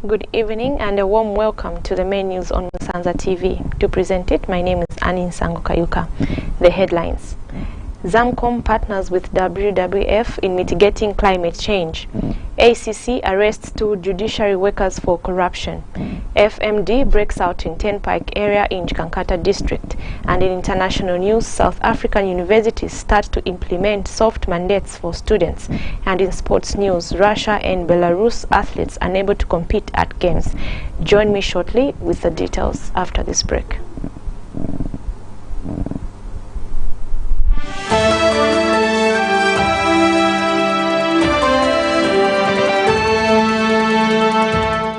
Good evening and a warm welcome to the main news on Musanza TV. To present it, my name is Annie Kayuka. The headlines. Zamcom partners with WWF in mitigating climate change. ACC arrests 2 judiciary workers for corruption. FMD breaks out in Turnpike area in Kankata District. And in international news, South African universities start to implement soft mandates for students. And in sports news, Russia and Belarus athletes unable to compete at games. Join me shortly with the details after this break.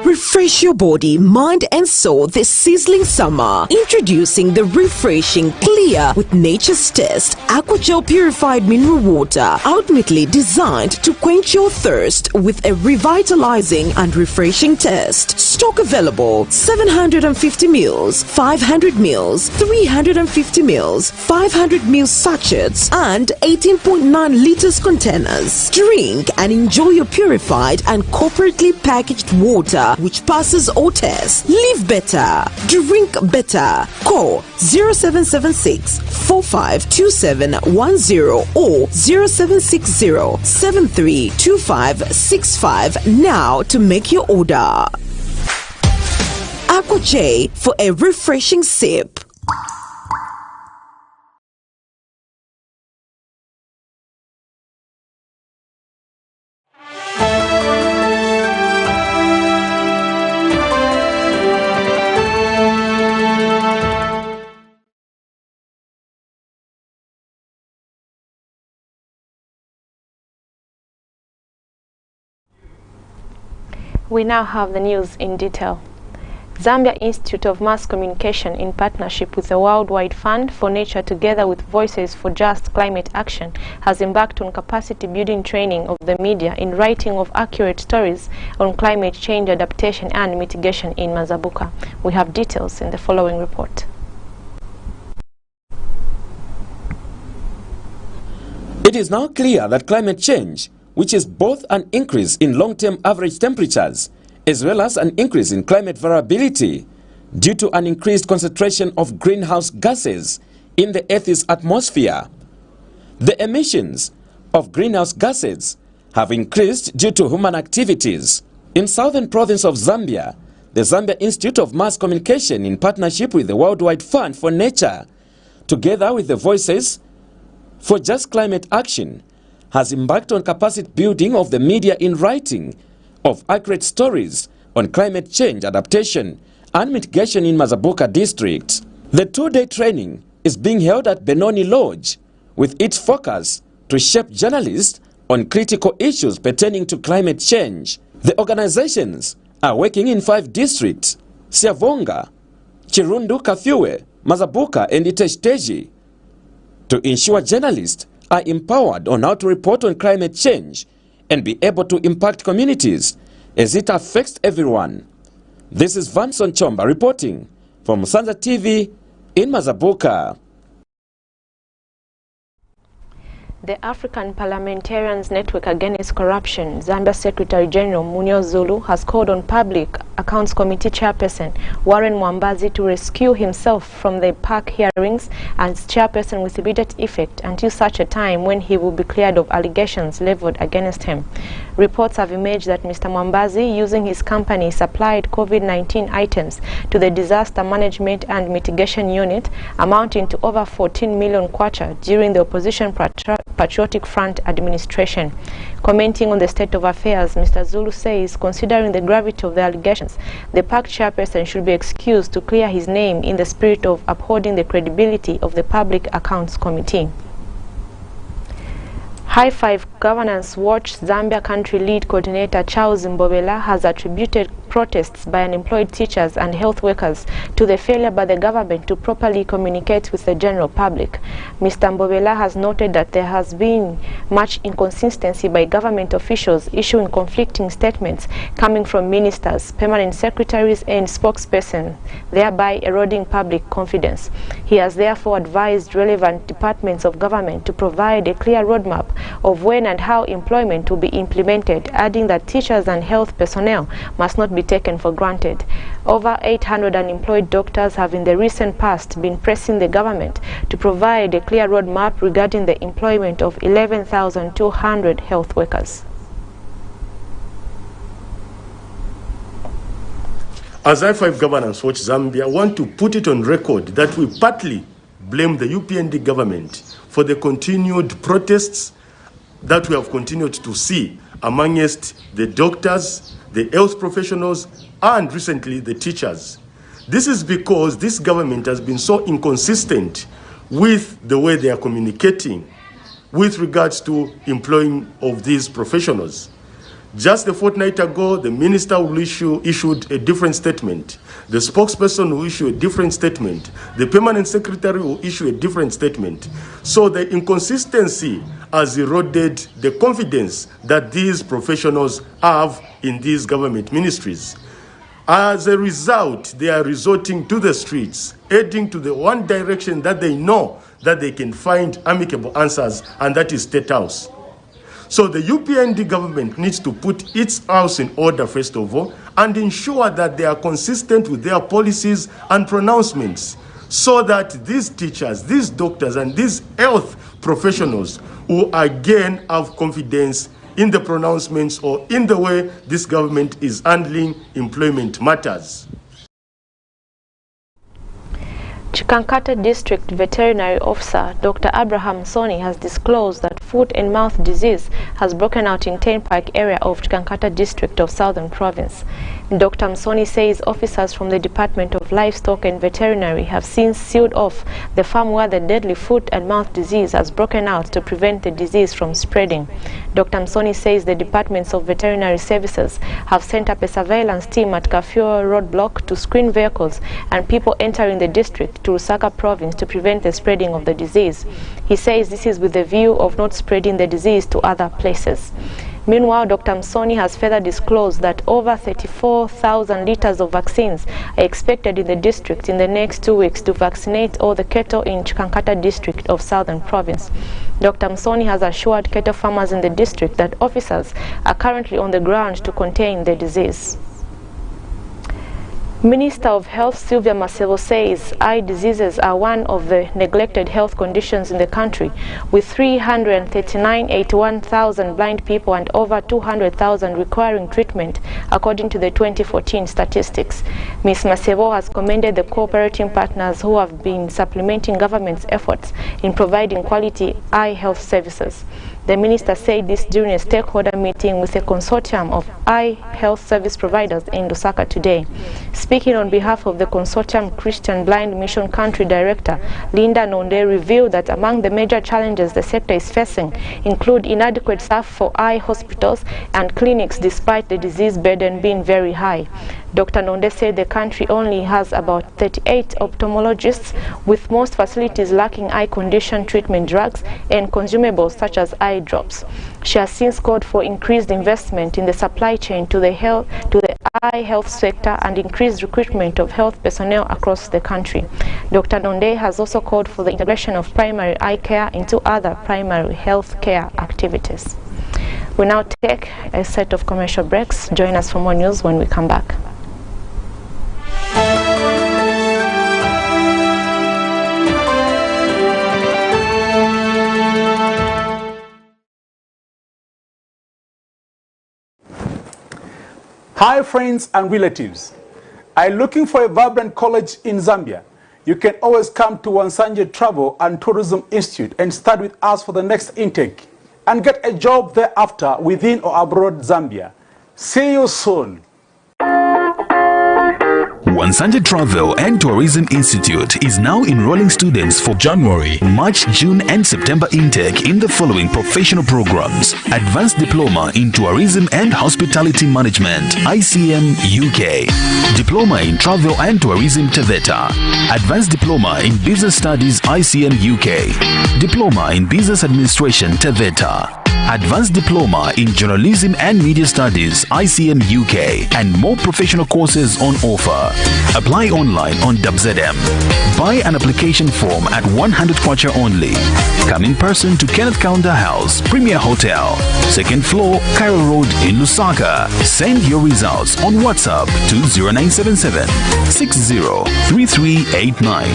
Refresh your body, mind and soul this sizzling summer. Introducing the refreshing Clear with Nature's Test Aquagel Purified Mineral Water, ultimately designed to quench your thirst with a revitalizing and refreshing taste. Stock available: 750 ml, 500 ml, 350 ml, 500 ml sachets and 18.9 liters containers. Drink and enjoy your purified and corporately packaged water which passes all tests. Live better, drink better. Call 0776 452710 or 0760 732565 now to make your order. Aqua for a refreshing sip. We now have the news in detail. Zambia Institute of Mass Communication, in partnership with the Worldwide Fund for Nature together with Voices for Just Climate Action, has embarked on capacity building training of the media in writing of accurate stories on climate change adaptation and mitigation in Mazabuka. We have details in the following report. It is now clear that climate change, which is both an increase in long-term average temperatures as well as an increase in climate variability due to an increased concentration of greenhouse gases in the Earth's atmosphere. The emissions of greenhouse gases have increased due to human activities. In southern province of Zambia, the Zambia Institute of Mass Communication, in partnership with the Worldwide Fund for Nature, together with the Voices for Just Climate Action, has embarked on capacity building of the media in writing of accurate stories on climate change adaptation and mitigation in Mazabuka district. The 2-day training is being held at Benoni Lodge, with its focus to shape journalists on critical issues pertaining to climate change. The organizations are working in 5 districts: Siavonga, Chirundu, Kafue, Mazabuka and Iteshteji, to ensure journalists are empowered on how to report on climate change and be able to impact communities as it affects everyone. This is Vanson Chomba reporting from Musanza TV in Mazabuka. The African Parliamentarians Network Against Corruption, Zambia Secretary General Munyo Zulu has called on Public Accounts Committee Chairperson Warren Mwambazi to rescue himself from the PAC hearings as chairperson with immediate effect until such a time when he will be cleared of allegations leveled against him. Reports have emerged that Mr. Mwambazi, using his company, supplied COVID-19 items to the Disaster Management and Mitigation Unit amounting to over 14 million kwacha during the opposition Patriotic Front administration. Commenting on the state of affairs, Mr. Zulu says, considering the gravity of the allegations, the PAC chairperson should be excused to clear his name in the spirit of upholding the credibility of the Public Accounts Committee. High Five Governance Watch Zambia Country Lead Coordinator Charles Mbobela has attributed protests by unemployed teachers and health workers to the failure by the government to properly communicate with the general public. Mr. Mbobela has noted that there has been much inconsistency by government officials issuing conflicting statements coming from ministers, permanent secretaries and spokespersons, thereby eroding public confidence. He has therefore advised relevant departments of government to provide a clear roadmap of when and how employment will be implemented, adding that teachers and health personnel must not be taken for granted. Over 800 unemployed doctors have in the recent past been pressing the government to provide a clear roadmap regarding the employment of 11,200 health workers. As I5 Governance Watch Zambia, I want to put it on record that we partly blame the UPND government for the continued protests that we have continued to see amongst the doctors, the health professionals, and recently the teachers. This is because this government has been so inconsistent with the way they are communicating with regards to employing of these professionals. Just a fortnight ago, the minister issued a different statement. The spokesperson will issue a different statement. The permanent secretary will issue a different statement. So the inconsistency has eroded the confidence that these professionals have in these government ministries. As a result, they are resorting to the streets, heading to the one direction that they know that they can find amicable answers, and that is State House. So the UPND government needs to put its house in order, first of all, and ensure that they are consistent with their policies and pronouncements, so that these teachers, these doctors, and these health professionals will again have confidence in the pronouncements or in the way this government is handling employment matters. Kankata District Veterinary Officer Dr. Abraham Soni has disclosed that foot and mouth disease has broken out in Turnpike area of Kankata District of Southern Province. Dr. Msoni says officers from the Department of Livestock and Veterinary have since sealed off the farm where the deadly foot and mouth disease has broken out to prevent the disease from spreading. Dr. Msoni says the Departments of Veterinary Services have sent up a surveillance team at Kafue roadblock to screen vehicles and people entering the district to Lusaka province to prevent the spreading of the disease. He says this is with the view of not spreading the disease to other places. Meanwhile, Dr. Msoni has further disclosed that over 34,000 liters of vaccines are expected in the district in the next 2 weeks to vaccinate all the cattle in Kankata District of Southern Province. Dr. Msoni has assured cattle farmers in the district that officers are currently on the ground to contain the disease. Minister of Health Sylvia Masebo says eye diseases are one of the neglected health conditions in the country, with 381,000 blind people and over 200,000 requiring treatment, according to the 2014 statistics. Ms. Masebo has commended the cooperating partners who have been supplementing government's efforts in providing quality eye health services. The minister said this during a stakeholder meeting with a consortium of eye health service providers in Lusaka today. Speaking on behalf of the consortium, Christian Blind Mission Country Director Linda Nonde revealed that among the major challenges the sector is facing include inadequate staff for eye hospitals and clinics despite the disease burden being very high. Dr. Nonde said the country only has about 38 ophthalmologists, with most facilities lacking eye condition treatment drugs and consumables such as eye drops. She has since called for increased investment in the supply chain to the eye health sector and increased recruitment of health personnel across the country. Dr. Nonde has also called for the integration of primary eye care into other primary health care activities. We now take a set of commercial breaks. Join us for more news when we come back. Hi friends and relatives. Are you looking for a vibrant college in Zambia? You can always come to Musanza Travel and Tourism Institute and study with us for the next intake and get a job thereafter within or abroad Zambia. See you soon. Musanza Travel and Tourism Institute is now enrolling students for January, March, June and September intake in the following professional programs: Advanced Diploma in Tourism and Hospitality Management, ICM UK, Diploma in Travel and Tourism TVETA, Advanced Diploma in Business Studies ICM UK, Diploma in Business Administration TVETA, Advanced Diploma in Journalism and Media Studies, ICM UK, and more professional courses on offer. Apply online on WZM. Buy an application form at 100 kwacha only. Come in person to Kenneth Kaunda House, Premier Hotel, 2nd floor, Cairo Road in Lusaka. Send your results on WhatsApp to 0977 603389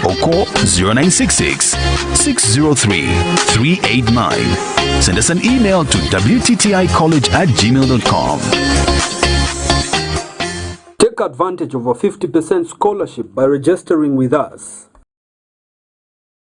or call 0966 603 389. Send us an email to wtticollege@gmail.com. Take advantage of a 50% scholarship by registering with us.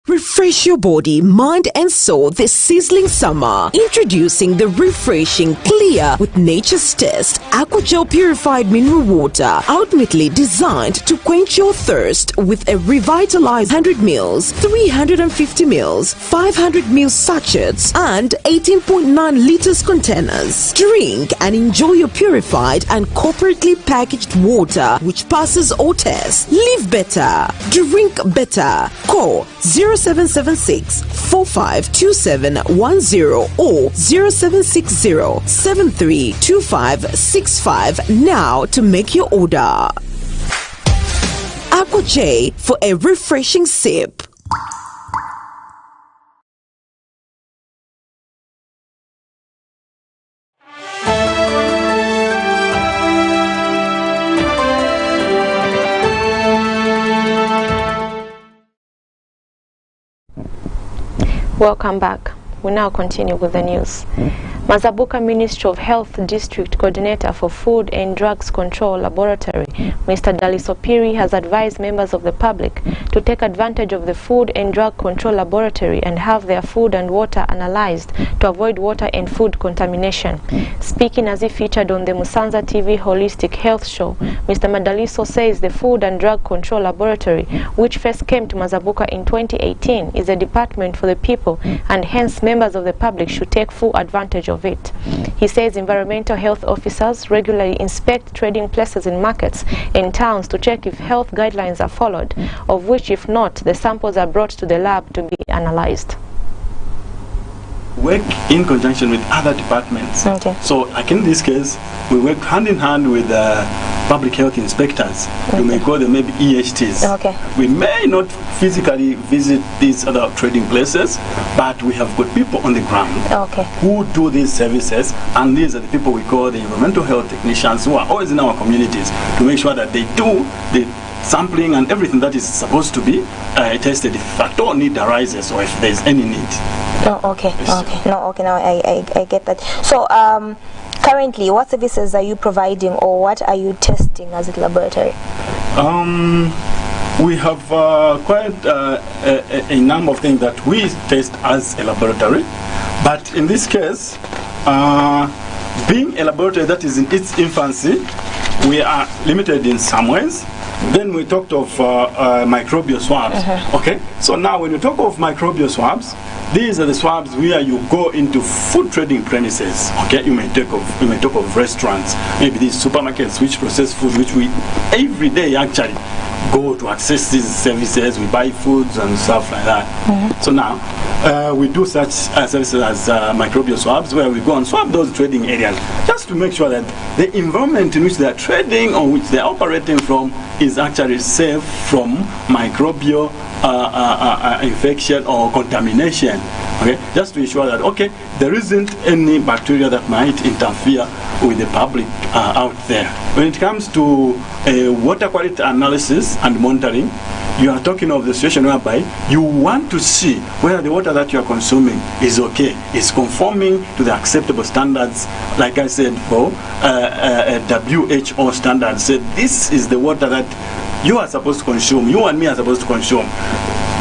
Refresh your body, mind and soul this sizzling summer. Introducing the refreshing Clear with Nature's Test Aquagel Purified Mineral Water, ultimately designed to quench your thirst with a revitalized 100 ml, 350 ml, 500 ml sachets and 18.9 liters containers. Drink and enjoy your purified and corporately packaged water which passes all tests. Live better. Drink better. Call 0776 452710 or 0760 732565 now to make your order. Aqua J for a refreshing sip. Welcome back. We now continue with the news. Mazabuka Ministry of Health District Coordinator for Food and Drugs Control Laboratory, Mr. Dalisopiri, has advised members of the public to take advantage of the Food and Drug Control Laboratory and have their food and water analyzed to avoid water and food contamination. Speaking as he featured on the Musanza TV Holistic Health Show, Mr. Madaliso says the Food and Drug Control Laboratory, which first came to Mazabuka in 2018, is a department for the people, and hence members of the public should take full advantage of it. He says environmental health officers regularly inspect trading places in markets and towns to check if health guidelines are followed, of which if not, the samples are brought to the lab to be analyzed. Work in conjunction with other departments. Okay. So like in this case, we work hand in hand with public health inspectors. Okay. You may call them maybe EHTs. Okay. We may not physically visit these other trading places, but we have got people on the ground Okay. who do these services, and these are the people we call the environmental health technicians who are always in our communities to make sure that they do the sampling and everything that is supposed to be tested if at all need arises or if there's any need. Oh, okay, okay. No, okay, now I get that. So, currently, what services are you providing or what are you testing as a laboratory? We have quite a number of things that we test as a laboratory, but in this case, being a laboratory that is in its infancy, we are limited in some ways. Then we talked of microbial swabs. Okay, so now when you talk of microbial swabs, these are the swabs where you go into food trading premises. Okay, you may talk of restaurants, maybe these supermarkets which process food, which we every day actually go to access these services. We buy foods and stuff like that. So now we do such services as microbial swabs, where we go and swab those trading areas just to make sure that the environment in which they are trading or which they are operating from is actually safe from microbial infection or contamination. Okay, just to ensure that okay, there isn't any bacteria that might interfere with the public out there. When it comes to water quality analysis and monitoring, you are talking of the situation whereby you want to see whether the water that you are consuming is okay, is conforming to the acceptable standards. Like I said, for WHO standards, said this is the water that you are supposed to consume, you and me are supposed to consume.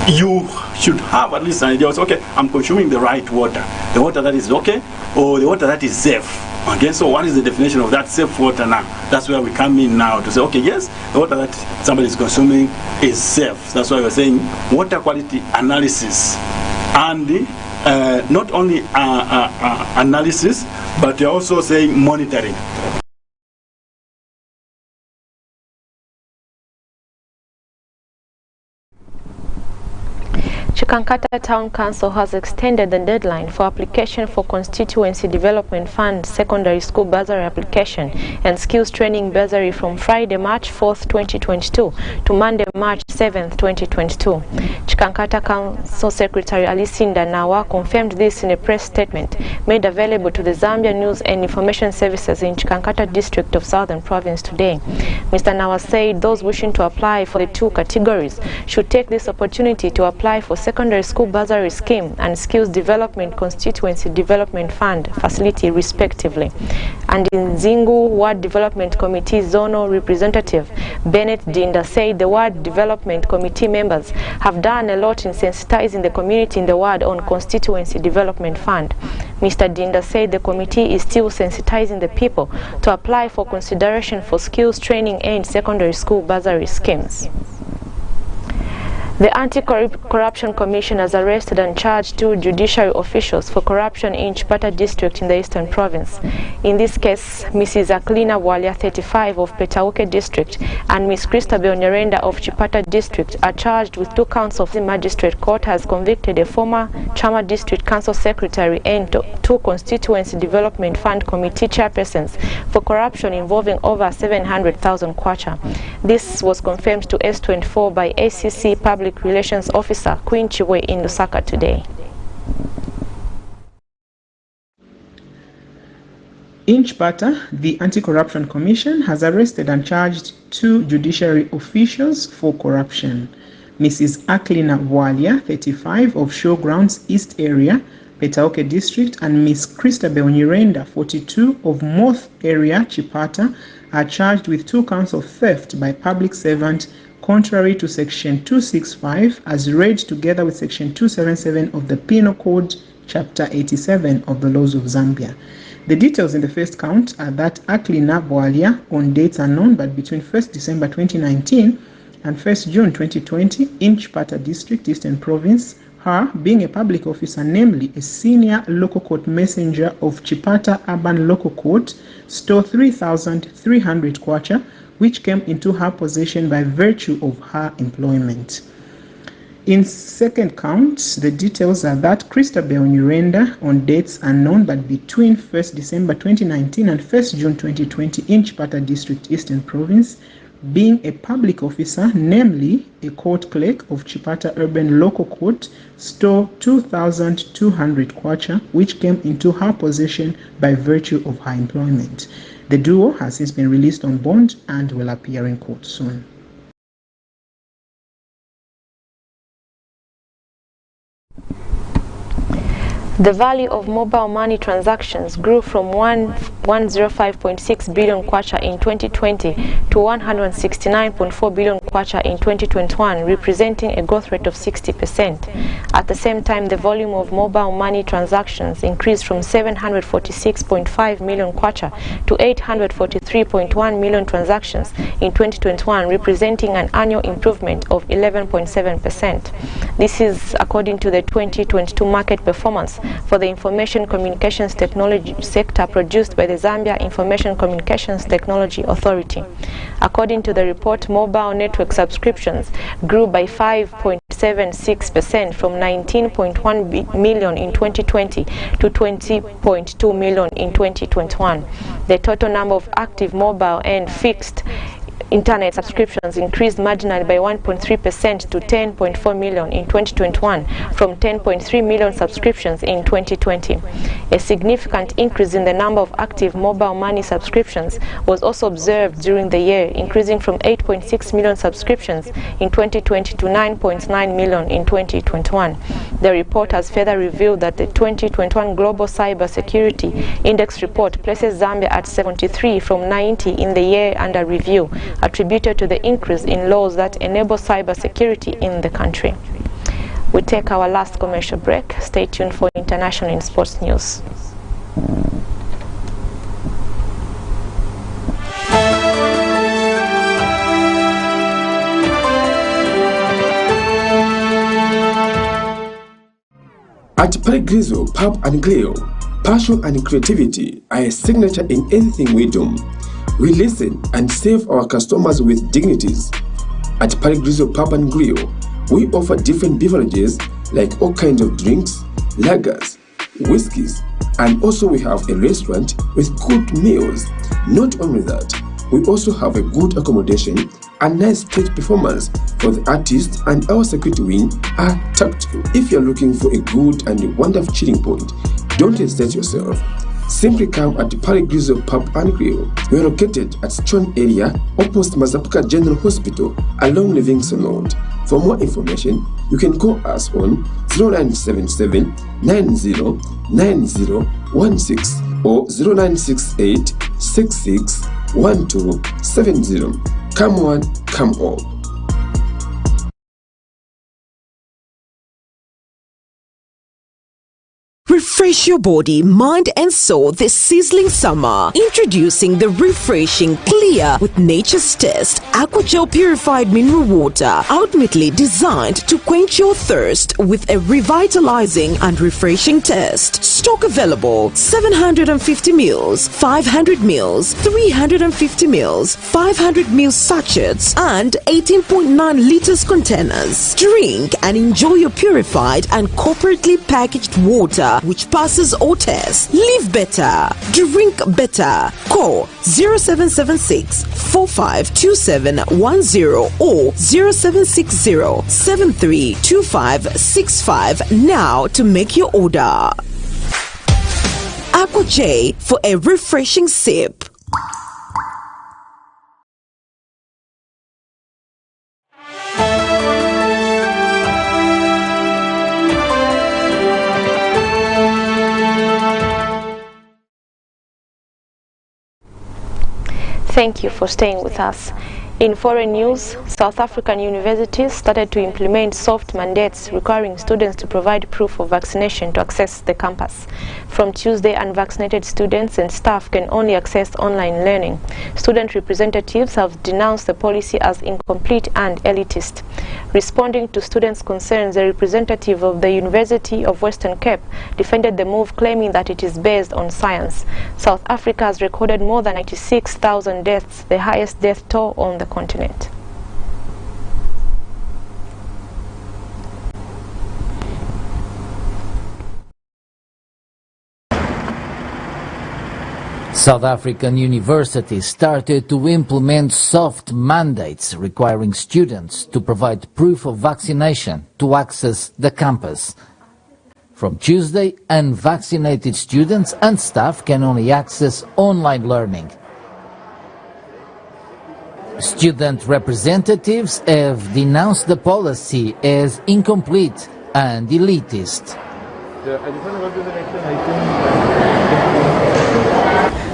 You should have at least an idea of, okay, I'm consuming the right water, the water that is okay, or the water that is safe. Okay, so what is the definition of that safe water now? That's where we come in now to say, okay, yes, the water that somebody is consuming is safe. That's why we're saying water quality analysis. And not only analysis, but you're also saying monitoring. Kankata Town Council has extended the deadline for application for Constituency Development Fund Secondary School Bursary application and Skills Training Bursary from Friday, March 4th, 2022 to Monday, March 7th, 2022. Kankata Council Secretary Alicinda Nawa confirmed this in a press statement made available to the Zambia News and Information Services in Kankata District of Southern Province today. Mr. Nawa said those wishing to apply for the two categories should take this opportunity to apply for Secondary School Bursary Scheme and Skills Development Constituency Development Fund facility respectively. And in Zingu Ward Development Committee Zonal Representative Bennett Dinda said the Ward Development Committee members have done a lot in sensitizing the community in the ward on Constituency Development Fund. Mr. Dinda said the committee is still sensitizing the people to apply for consideration for skills training and secondary school bursary schemes. The Anti-Corruption Commission has arrested and charged two judiciary officials for corruption in Chipata District in the Eastern Province. In this case, Mrs. Aklina Walia, 35, of Petauke District, and Ms. Christabel Nyerenda of Chipata District are charged with 2 counts of the Magistrate Court has convicted a former Chama District Council Secretary and 2 Constituency Development Fund Committee chairpersons for corruption involving over 700,000 kwacha. This was confirmed to S24 by ACC Public Relations Officer Queen Chiwe in Lusaka today. In Chipata, the Anti-Corruption Commission has arrested and charged 2 judiciary officials for corruption. Mrs. Aklina Walia, 35, of Showgrounds East Area, Petauke District, and Ms. Christabel Nyerenda, 42, of Moth Area, Chipata, are charged with 2 counts of theft by public servant contrary to Section 265 as read together with Section 277 of the Penal Code, Chapter 87 of the Laws of Zambia. The details in the first count are that Aklina Walia, on dates unknown but between 1st December 2019 and 1st June 2020 in Chipata District, Eastern Province, her being a public officer, namely a senior local court messenger of Chipata Urban Local Court, stole 3,300 kwacha, which came into her possession by virtue of her employment. In second count, the details are that Christabel Nyerenda, on dates unknown but between 1st December 2019 and 1st June 2020 in Chipata District, Eastern Province, being a public officer, namely a court clerk of Chipata Urban Local Court, stole 2,200 kwacha, which came into her possession by virtue of her employment. The duo has since been released on bond and will appear in court soon. The value of mobile money transactions grew from 105.6 billion kwacha in 2020 to 169.4 billion kwacha in 2021, representing a growth rate of 60%. At the same time, the volume of mobile money transactions increased from 746.5 million kwacha to 843.1 million transactions in 2021, representing an annual improvement of 11.7%. This is according to the 2022 market performance for the information communications technology sector produced by the Zambia Information Communications Technology Authority. According to the report, mobile network subscriptions grew by 5.76% from 19.1 million in 2020 to 20.2 million in 2021. The total number of active mobile and fixed internet subscriptions increased marginally by 1.3% to 10.4 million in 2021 from 10.3 million subscriptions in 2020. A significant increase in the number of active mobile money subscriptions was also observed during the year, increasing from 8.6 million subscriptions in 2020 to 9.9 million in 2021. The report has further revealed that the 2021 Global Cyber Security Index report places Zambia at 73 from 90 in the year under review, attributed to the increase in laws that enable cyber security in the country. We take our last commercial break. Stay tuned for international and sports news. At Parigrizzo Pub and Grill, passion and creativity are a signature in everything we do. We listen and serve our customers with dignities. At Parigrizzo Pub and Grill, We offer different beverages like all kinds of drinks, lagers, whiskeys, and also we have a restaurant with good meals. Not only that, we also have a good accommodation and nice stage performance for the artists, and our security wing are tactical. If you're looking for a good and wonderful chilling point, don't hesitate yourself. Simply come at the Parigrizo Pub and Grill. We are located at Stone area opposite Mazapuka General Hospital along Livingston Road. For more information, you can call us on 0977 909016 or 0968 661270. Come on, come all. Refresh your body, mind and soul this sizzling summer. Introducing the refreshing Clear with Nature's Test Aqua Gel Purified Mineral Water, ultimately designed to quench your thirst with a revitalizing and refreshing taste. Stock available: 750 ml, 500 ml, 350 ml, 500 ml sachets and 18.9 liters containers. Drink and enjoy your purified and corporately packaged water which passes all tests. Live better, drink better. Call 0776 452710 or 0760 732565 now to make your order. Aqua J for a refreshing sip. Thank you for staying with us. In foreign news, South African universities started to implement soft mandates requiring students to provide proof of vaccination to access the campus. From Tuesday, unvaccinated students and staff can only access online learning. Student representatives have denounced the policy as incomplete and elitist. Responding to students' concerns, a representative of the University of Western Cape defended the move, claiming that it is based on science. South Africa has recorded more than 96,000 deaths, the highest death toll on the continent. South African universities started to implement soft mandates requiring students to provide proof of vaccination to access the campus. From Tuesday, unvaccinated students and staff can only access online learning. Student representatives have denounced the policy as incomplete and elitist.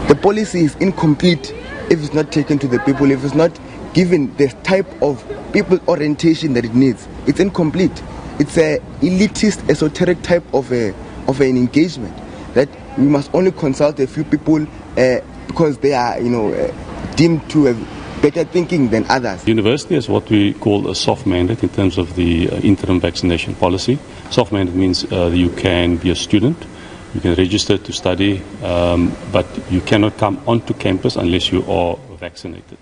The policy is incomplete if it's not taken to the people, if it's not given the type of people orientation that it needs. It's incomplete. It's an elitist, esoteric type of an engagement that we must only consult a few people because they are, deemed to have better thinking than others. The university has what we call a soft mandate in terms of the interim vaccination policy. Soft mandate means that you can be a student, you can register to study, but you cannot come onto campus unless you are vaccinated.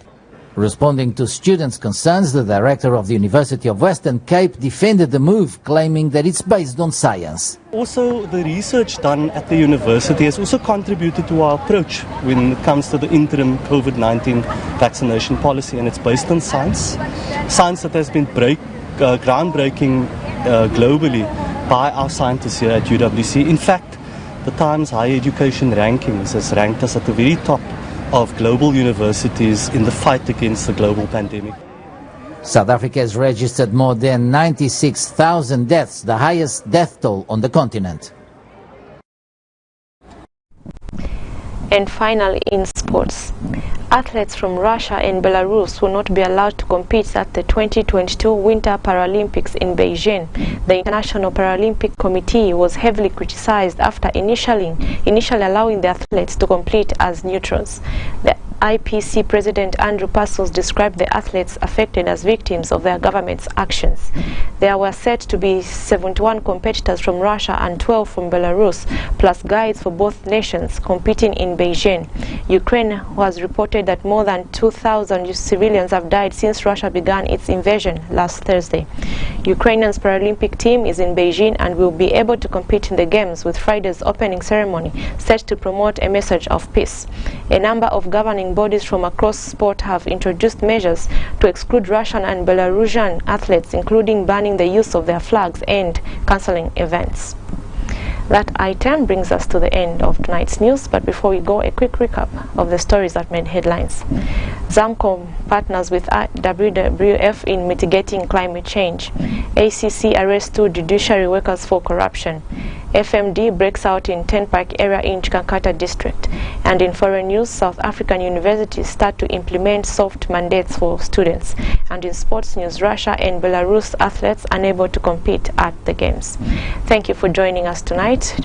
Responding to students' concerns, the director of the University of Western Cape defended the move, claiming that it's based on science. Also, the research done at the university has also contributed to our approach when it comes to the interim COVID-19 vaccination policy, and it's based on science. Science that has been groundbreaking globally by our scientists here at UWC. In fact, the Times Higher Education Rankings has ranked us at the very top of global universities in the fight against the global pandemic. South Africa has registered more than 96,000 deaths, the highest death toll on the continent. And finally, in sports, athletes from Russia and Belarus will not be allowed to compete at the 2022 Winter Paralympics in Beijing. The International Paralympic Committee was heavily criticized after initially allowing the athletes to compete as neutrals. IPC President Andrew Passos described the athletes affected as victims of their government's actions. There were said to be 71 competitors from Russia and 12 from Belarus, plus guides for both nations competing in Beijing. Ukraine has reported that more than 2,000 civilians have died since Russia began its invasion last Thursday. Ukrainian's Paralympic team is in Beijing and will be able to compete in the Games, with Friday's opening ceremony set to promote a message of peace. A number of governing bodies from across sport have introduced measures to exclude Russian and Belarusian athletes, including banning the use of their flags and cancelling events. That item brings us to the end of tonight's news, but before we go, a quick recap of the stories that made headlines. Zamcom partners with WWF in mitigating climate change. ACC arrests 2 judiciary workers for corruption. FMD breaks out in 10 Park area in Kankata District. And in foreign news, South African universities start to implement soft mandates for students. And in sports news, Russia and Belarus athletes unable to compete at the Games. Thank you for joining us tonight.